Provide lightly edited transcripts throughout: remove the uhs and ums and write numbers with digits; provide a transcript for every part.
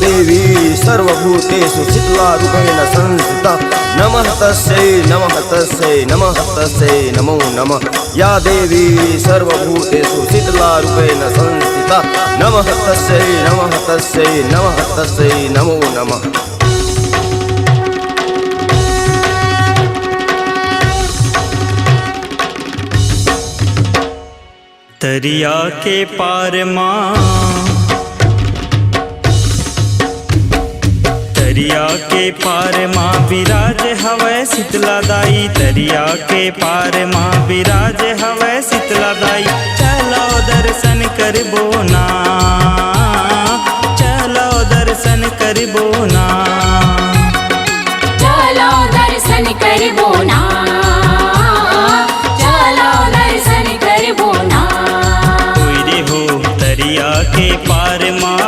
देवी सर्वभूतेषु शीतलारूपेण संस्थिता नमः तस्यै नमः तस्यै नमः तस्यै नमो नमः। या देवी सर्वभूतेषु शीतलारूपेण संस्थिता नमः तस्यै नमः तस्यै नमः तस्यै नमो नमः। तरिया के पार माँ, तरिया के पार माँ विराज हवै शीतला दाई। तरिया के पार माँ विराज हवै शीतला दाई। चलो दर्शन करबो ना, चलो दर्शन करबो ना, चलो दर्शन करबो ना, चलो दर्शन करबो ना। कोई रे हो तरिया के पार माँ।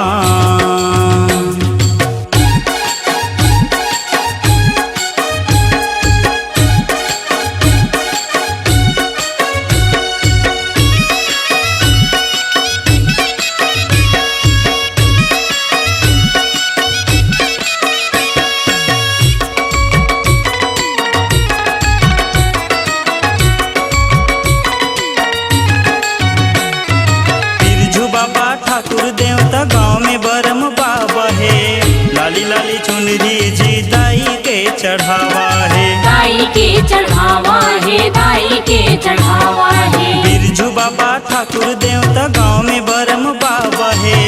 ठाकुर देवता गाँव में बरम बाबा है। लाली लाली चुनरी जी दाई के चढ़ावा है, दाई के चढ़ावा है, दाई के चढ़ावा है। बिरजू बाबा ठाकुर देवता गाँव में बरम बाबा है।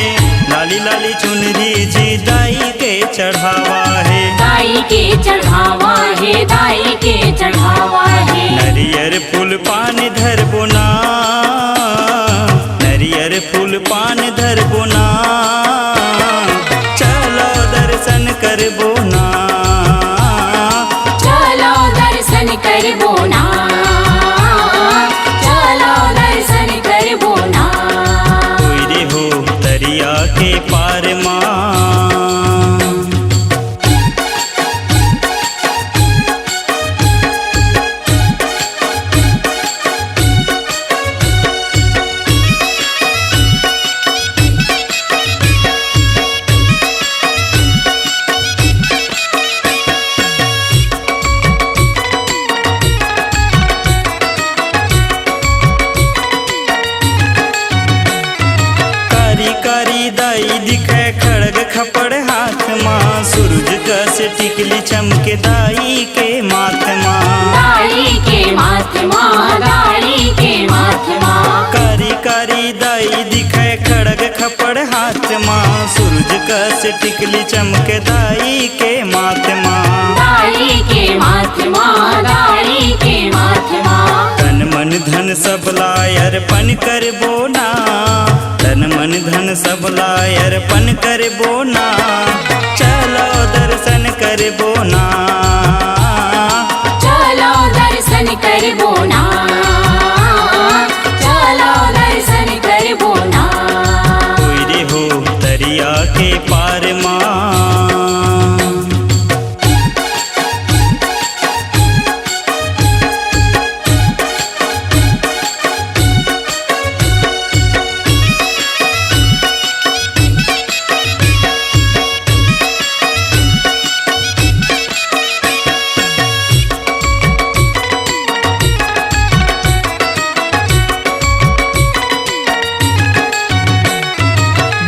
लाली लाली चुनरी जी दाई के चढ़ावा है, दाई के चढ़ावा है, दाई के चढ़ावा है। नरियर फूल पान धरबो ना, नरियर फूल पान धरबो ना। चलो दर्शन करबो ना, चलो दर्शन करबो ना, चलो दर्शन करबो ना। कोई रे हो तरिया के पार माँ। दाई दिखे खड़ग खपड़ हाथ माँ। सूरज कसे टिकली चमके दाई के माथ माँ, दाई के माथ माँ, दाई के माथ माँ। कारी कारी दाई दिखे खड़ग खपड़ हाथ माँ। सूरज कसे टिकली चमके दाई के माथ माँ, दाई के माथ माँ, दाई के माथ माँ। तन मन धन सब लाय अर्पण करबो ना, तन मन धन सब लाय अर्पण करबो ना। चलो दर्शन करबो ना, चलो दर्शन करबो ना, चलो दर्शन करबो ना। कोई रे हो तरिया के पार माँ।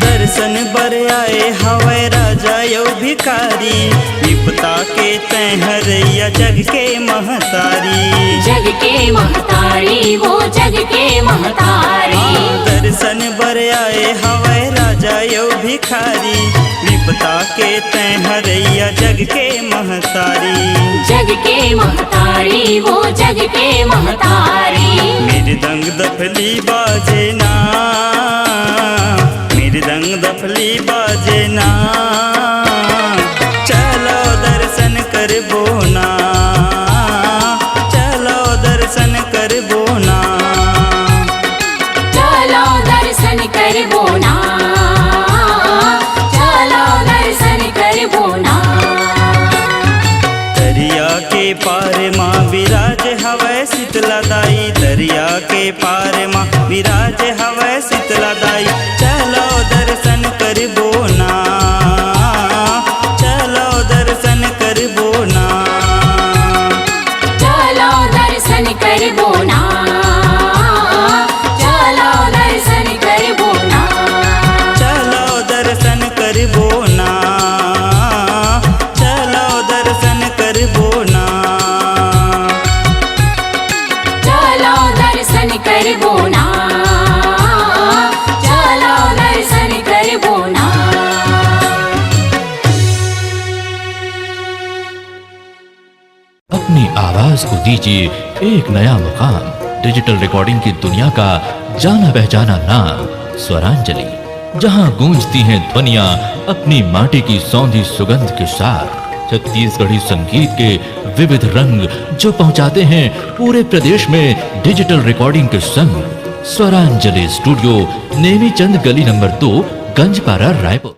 दर्शन बर आए हवै राजा यो भिखारी। विपता के तैहरैया जग के महतारी, जग के महतारी वो जग के महतारी। दर्शन बर आए हवै राजा यो भिखारी। विपता के तैहरैया जग के महतारी, जग के महतारी वो जग के महतारी। मृदंग दफली बाजे ना, मृदंग दफली बाजे ना। चलो दर्शन करबो ना, चलो दर्शन करबो ना, चलो दर्शन करबो ना, चलो दर्शन करबो ना। तरिया के पार माँ विराज हवै शीतला दाई। तरिया के पार माँ विराज हवै शीतला दाई। चलो दर्शन करबो ना, करबो ना, चलो दर्शन करबो ना। अपनी आवाज को दीजिए एक नया मुकाम। डिजिटल रिकॉर्डिंग की दुनिया का जाना पहचाना नाम स्वरांजलि, जहां गूंजती हैं ध्वनियां अपनी माटी की सौंधी सुगंध के साथ। छत्तीसगढ़ी संगीत के विविध रंग जो पहुंचाते हैं पूरे प्रदेश में डिजिटल रिकॉर्डिंग के संग। स्वरांजलि स्टूडियो, नेमी चंद गली नंबर 2, गंजपारा, रायपुर।